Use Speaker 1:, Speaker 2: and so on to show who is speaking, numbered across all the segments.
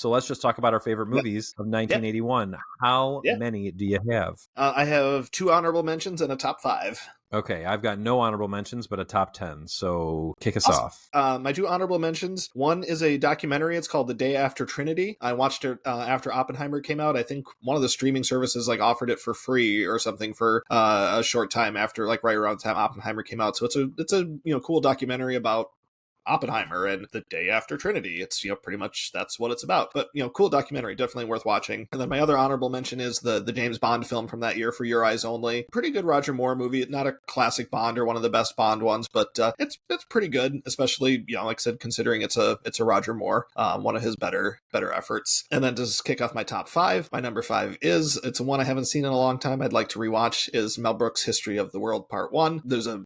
Speaker 1: So let's just talk about our favorite movies of 1981. How
Speaker 2: Yeah.
Speaker 1: many do you have?
Speaker 2: I have 2 honorable mentions and a top 5.
Speaker 1: Okay, I've got no honorable mentions, but a top 10. So kick us
Speaker 2: Awesome.
Speaker 1: off.
Speaker 2: My 2 honorable mentions. One is a documentary. It's called The Day After Trinity. I watched it after Oppenheimer came out. I think one of the streaming services offered it for free or something for a short time after, right around the time Oppenheimer came out. So it's a cool documentary about Oppenheimer and the day after Trinity. It's, pretty much that's what it's about. But, cool documentary, definitely worth watching. And then my other honorable mention is the James Bond film from that year, For Your Eyes Only. Pretty good Roger Moore movie. Not a classic Bond or one of the best Bond ones, but it's pretty good, especially, like I said, considering it's a Roger Moore, one of his better efforts. And then to just kick off my top 5, my number 5 it's one I haven't seen in a long time. I'd like to rewatch, is Mel Brooks' History of the World Part 1. There's a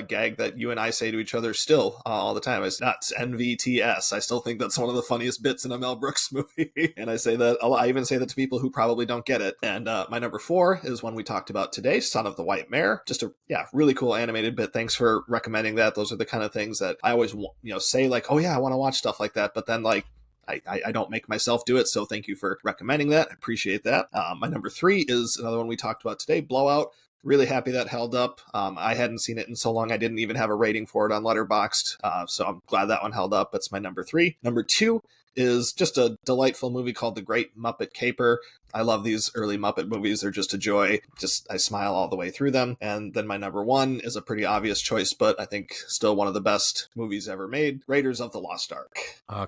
Speaker 2: gag that you and I say to each other still all the time. It's not NVTS. I still think that's one of the funniest bits in a Mel Brooks movie. And I say that, I even say that to people who probably don't get it. And my number 4 is one we talked about today, Son of the White Mare. Just a really cool animated bit. Thanks for recommending that. Those are the kind of things that I always say, oh yeah, I want to watch stuff like that. But then I don't make myself do it, so thank you for recommending that. I appreciate that. My number 3 is another one we talked about today, Blowout. Really happy that held up. I hadn't seen it in so long, I didn't even have a rating for it on Letterboxd, so I'm glad that one held up. That's my number 3. Number 2 is just a delightful movie called The Great Muppet Caper. I love these early Muppet movies. They're just a joy. I smile all the way through them. And then my number 1 is a pretty obvious choice, but I think still one of the best movies ever made, Raiders of the Lost Ark.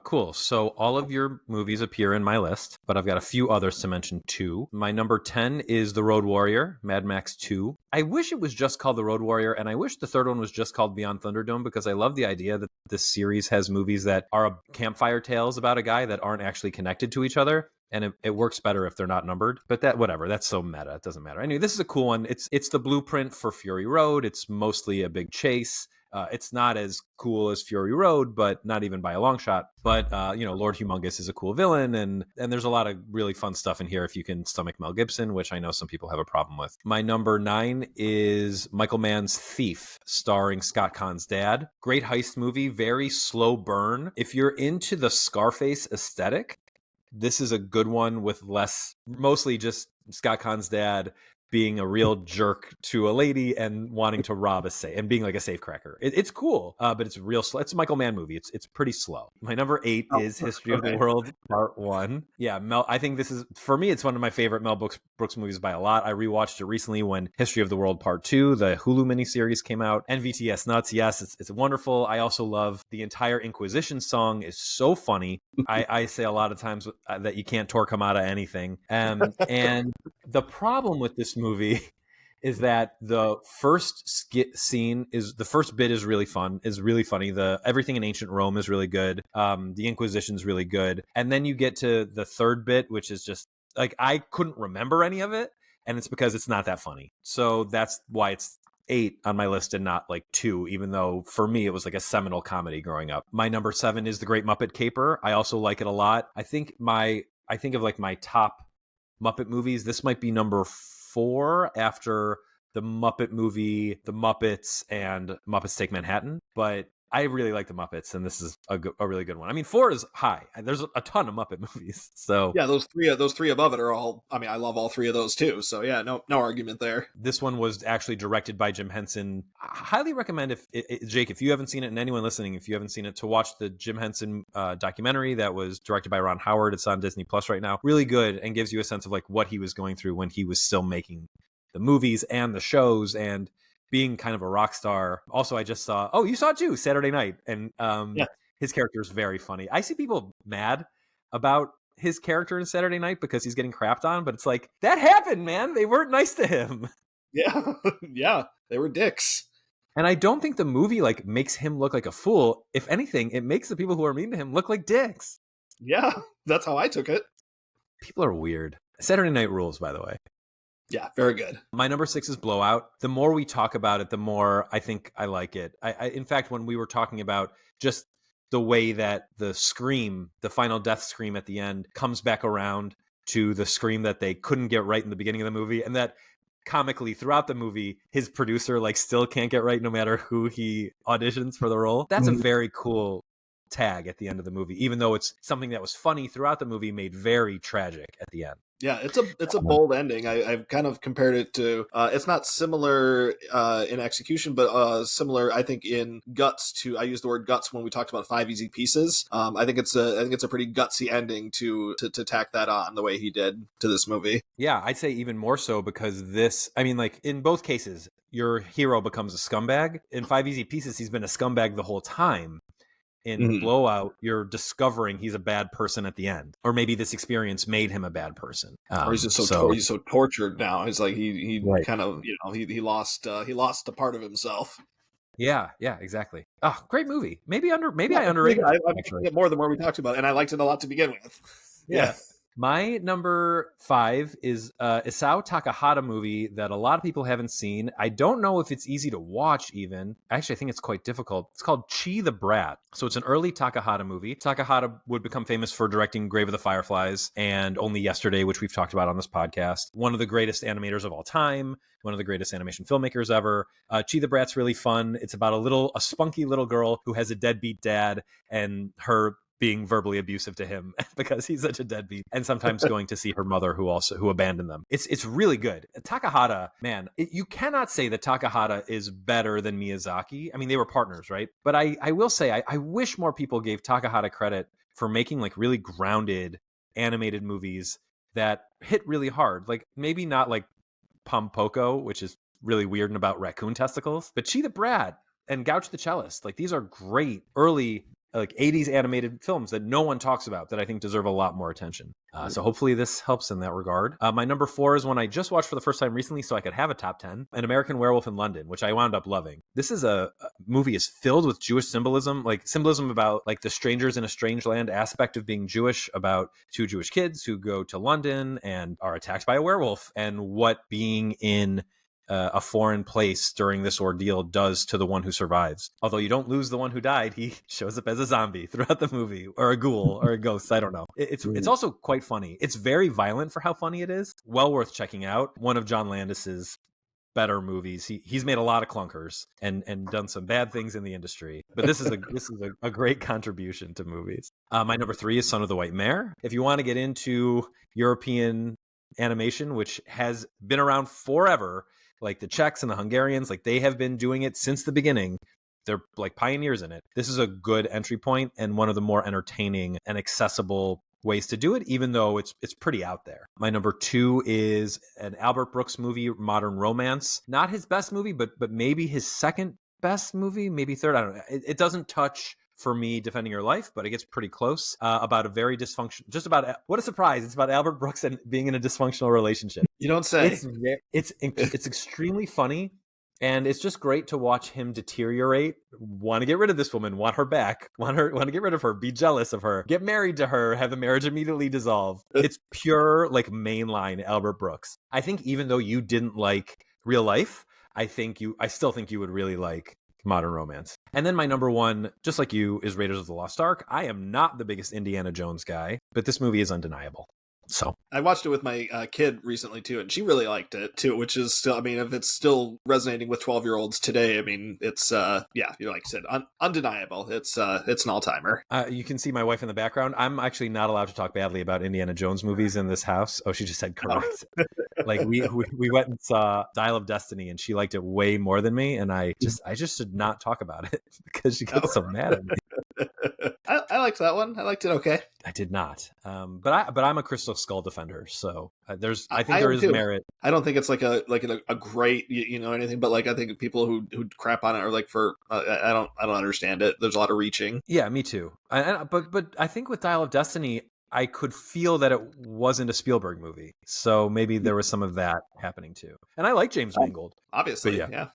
Speaker 1: Cool. So all of your movies appear in my list, but I've got a few others to mention too. My number 10 is The Road Warrior, Mad Max 2. I wish it was just called The Road Warrior, and I wish the third one was just called Beyond Thunderdome, because I love the idea that this series has movies that are campfire tales about a guy that aren't actually connected to each other. And it works better if they're not numbered. But that's so meta. It doesn't matter. Anyway, this is a cool one. It's the blueprint for Fury Road. It's mostly a big chase. It's not as cool as Fury Road, but not even by a long shot. But, Lord Humongous is a cool villain. And there's a lot of really fun stuff in here if you can stomach Mel Gibson, which I know some people have a problem with. My number 9 is Michael Mann's Thief, starring Scott Caan's dad. Great heist movie, very slow burn. If you're into the Scarface aesthetic, this is a good one with mostly just Scott Caan's dad being a real jerk to a lady and wanting to rob a safe and being like a safecracker. It's cool, but it's real slow. It's a Michael Mann movie. It's pretty slow. My number 8 is History of the World Part 1. Yeah, I think this is, for me, it's one of my favorite Mel Brooks movies by a lot. I rewatched it recently when History of the World Part 2, the Hulu miniseries, came out. NVTS Nuts, yes, it's wonderful. I also love the entire Inquisition song is so funny. I say a lot of times that you can't torque him out of anything. And the problem with this movie is that the first bit is really funny. Everything in ancient Rome is really good. The Inquisition's really good. And then you get to the third bit, which is just I couldn't remember any of it. And it's because it's not that funny. So that's why it's 8 on my list and not 2, even though for me it was a seminal comedy growing up. My number 7 is The Great Muppet Caper. I also like it a lot. I think of my top Muppet movies. This might be number 4 after the Muppet movie, The Muppets, and Muppets Take Manhattan. But I really like The Muppets, and this is a really good one. I mean, 4 is high. There's a ton of Muppet movies. So
Speaker 2: yeah, those three above it are all. I mean, I love all 3 of those too. So yeah, no argument there.
Speaker 1: This one was actually directed by Jim Henson. I highly recommend Jake, if you haven't seen it, and anyone listening, if you haven't seen it, to watch the Jim Henson documentary that was directed by Ron Howard. It's on Disney Plus right now. Really good, and gives you a sense of what he was going through when he was still making the movies and the shows and being kind of a rock star. Also, I just saw, you saw it too, Saturday Night. And his character is very funny. I see people mad about his character in Saturday Night because he's getting crapped on, but it's that happened, man. They weren't nice to him.
Speaker 2: Yeah. Yeah. They were dicks.
Speaker 1: And I don't think the movie makes him look like a fool. If anything, it makes the people who are mean to him look like dicks.
Speaker 2: Yeah. That's how I took it.
Speaker 1: People are weird. Saturday Night rules, by the way.
Speaker 2: Yeah, very good.
Speaker 1: My number 6 is Blowout. The more we talk about it, the more I think I like it. In fact, when we were talking about just the way that the scream, the final death scream at the end, comes back around to the scream that they couldn't get right in the beginning of the movie, and that comically throughout the movie, his producer still can't get right no matter who he auditions for the role. That's a very cool tag at the end of the movie, even though it's something that was funny throughout the movie made very tragic at the end.
Speaker 2: Yeah, it's a bold ending. I've kind of compared it to it's not similar in execution, but similar I think in guts to. I used the word guts when we talked about Five Easy Pieces. I think it's a pretty gutsy ending to tack that on the way he did to this movie.
Speaker 1: Yeah, I'd say even more so because this. I mean, like in both cases, your hero becomes a scumbag. In Five Easy Pieces, he's been a scumbag the whole time. In Blowout, you're discovering he's a bad person at the end, or maybe this experience made him a bad person.
Speaker 2: Or he's just he's so tortured now. He's like he right. Kind of he lost a part of himself.
Speaker 1: Yeah, exactly. Oh, great movie. Maybe I underrated.
Speaker 2: I actually it more the more we talked about it, and I liked it a lot to begin with. Yeah.
Speaker 1: My number 5 is Isao Takahata movie that a lot of people haven't seen. I don't know if it's easy to watch even. Actually, I think it's quite difficult. It's called Chi the Brat. So it's an early Takahata movie. Takahata would become famous for directing Grave of the Fireflies and Only Yesterday, which we've talked about on this podcast. One of the greatest animators of all time. One of the greatest animation filmmakers ever. Chi the Brat's really fun. It's about a spunky little girl who has a deadbeat dad, and her being verbally abusive to him because he's such a deadbeat, and sometimes going to see her mother who abandoned them. It's really good. Takahata, man, you cannot say that Takahata is better than Miyazaki. I mean, they were partners, right? But I will say, I wish more people gave Takahata credit for making like really grounded animated movies that hit really hard. Like maybe not like Pompoko, which is really weird and about raccoon testicles, but Chi the Brat and Gouch the Cellist, like these are great early like 80s animated films that no one talks about that I think deserve a lot more attention. So hopefully this helps in that regard. My number 4 is one I just watched for the first time recently so I could have a top 10, An American Werewolf in London, which I wound up loving. This is a movie is filled with Jewish symbolism, like symbolism about like the strangers in a strange land aspect of being Jewish, about 2 Jewish kids who go to London and are attacked by a werewolf, and what being in a foreign place during this ordeal does to the one who survives. Although you don't lose the one who died, he shows up as a zombie throughout the movie, or a ghoul, or a ghost. I don't know. It's also quite funny. It's very violent for how funny it is. Well worth checking out. One of John Landis's better movies. He's made a lot of clunkers and done some bad things in the industry, but this is a great contribution to movies. My number 3 is Son of the White Mare. If you want to get into European animation, which has been around forever, like the Czechs and the Hungarians, like they have been doing it since the beginning. They're like pioneers in it. This is a good entry point and one of the more entertaining and accessible ways to do it, even though it's pretty out there. My number 2 is an Albert Brooks movie, Modern Romance. Not his best movie, but maybe his second best movie, maybe third. I don't know. It doesn't touch, for me, Defending Your Life, but it gets pretty close. About a very dysfunctional, what a surprise. It's about Albert Brooks and being in a dysfunctional relationship.
Speaker 2: You don't say.
Speaker 1: It's extremely funny, and it's just great to watch him deteriorate, want to get rid of this woman, want her back, want to get rid of her, be jealous of her, get married to her, have the marriage immediately dissolve. It's pure like mainline Albert Brooks. I think even though you didn't like Real Life, I still think you would really like Modern Romance. And then my number 1, just like you, is Raiders of the Lost Ark. I am not the biggest Indiana Jones guy, but this movie is undeniable. So
Speaker 2: I watched it with my kid recently too, and she really liked it too, which is still, I mean, if it's still resonating with 12-year-olds today, I mean, it's like I said, undeniable. It's an all-timer.
Speaker 1: You can see my wife in the background. I'm actually not allowed to talk badly about Indiana Jones movies in this house. Oh, she just said correct. Like we went and saw Dial of Destiny, and she liked it way more than me, and I just did not talk about it because she gets so mad at me.
Speaker 2: I liked that one. I liked it okay.
Speaker 1: I did not. But I'm a Crystal Skull defender, so I think there is merit.
Speaker 2: I don't think it's like a great anything, but like I think people who crap on it are like for I don't understand it. There's a lot of reaching.
Speaker 1: Yeah, me too. But I think with Dial of Destiny, I could feel that it wasn't a Spielberg movie, so maybe there was some of that happening too. And I like James Mangold,
Speaker 2: obviously. Yeah.